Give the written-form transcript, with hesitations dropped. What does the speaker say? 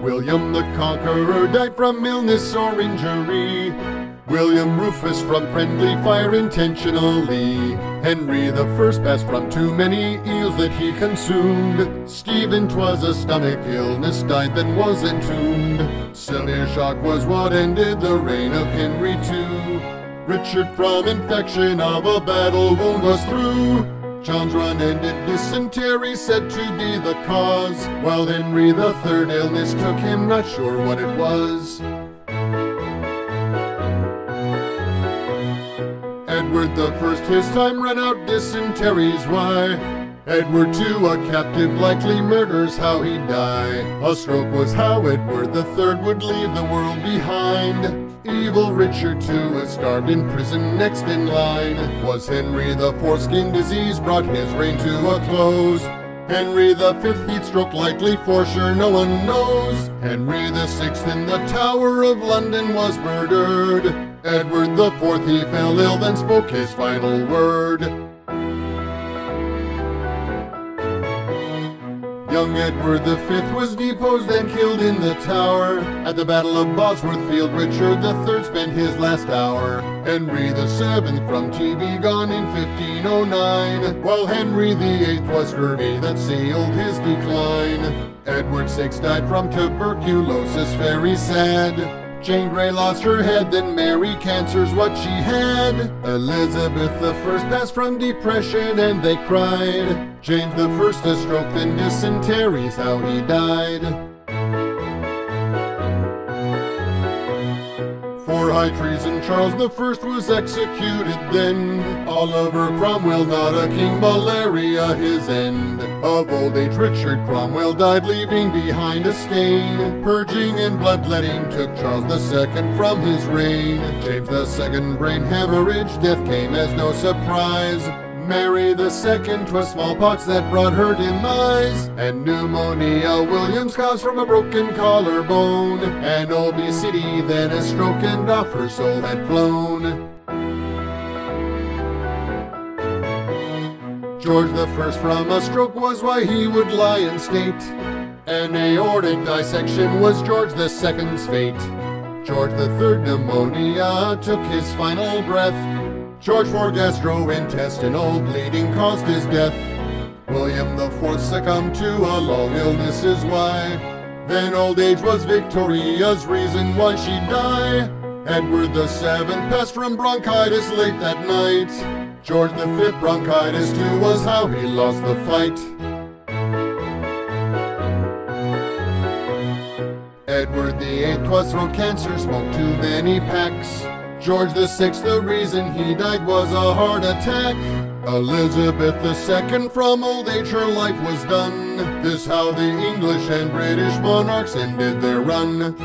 William the Conqueror died from illness or injury. William Rufus from friendly fire intentionally. Henry the First passed from too many eels that he consumed. Stephen, 'twas a stomach illness, died then was entombed. Severe shock was what ended the reign of Henry II. Richard from infection of a battle wound was through. John's run ended dysentery, said to be the cause, while Henry the Third illness took him, not sure what it was. Edward the First, his time ran out, dysentery's why. Edward II, a captive, likely murders how he'd die. A stroke was how Edward the Third would leave the world behind. Evil Richard II was starved in prison, next in line was Henry the Fourth. Skin disease brought his reign to a close. Henry the Fifth, he'd stroke lightly, for sure no one knows. Henry the Sixth in the Tower of London was murdered. Edward the Fourth, he fell ill, then spoke his final word. Young Edward the Fifth was deposed and killed in the Tower. At the Battle of Bosworth Field, Richard the Third spent his last hour. Henry the Seventh from TB gone in 1509, while Henry the Eighth was scurvy that sealed his decline. Edward VI died from tuberculosis, very sad. Jane Grey lost her head, then Mary cancer's what she had. Elizabeth the First passed from depression and they cried. James the First a stroke, then dysentery's how he died. For high treason Charles the First was executed then. Oliver Cromwell, not a king, malaria his end. Of old age Richard Cromwell died, leaving behind a stain. Purging and bloodletting took Charles II from his reign. James II brain hemorrhage, death came as no surprise. Mary the Second, 'twas smallpox that brought her demise. And pneumonia William's caused from a broken collarbone. And obesity, then a stroke, and off her soul had flown. George the First from a stroke was why he would lie in state. An aortic dissection was George the Second's fate. George the Third pneumonia took his final breath. George IV gastrointestinal bleeding caused his death. William the Fourth succumbed to a long illness is why. Then old age was Victoria's reason why she'd die. Edward the Seventh passed from bronchitis late that night. George the Fifth bronchitis too was how he lost the fight. Edward the Eighth, 'twas throat cancer, smoked too many packs. George the Sixth, the reason he died was a heart attack. Elizabeth II, from old age her life was done. This how the English and British monarchs ended their run.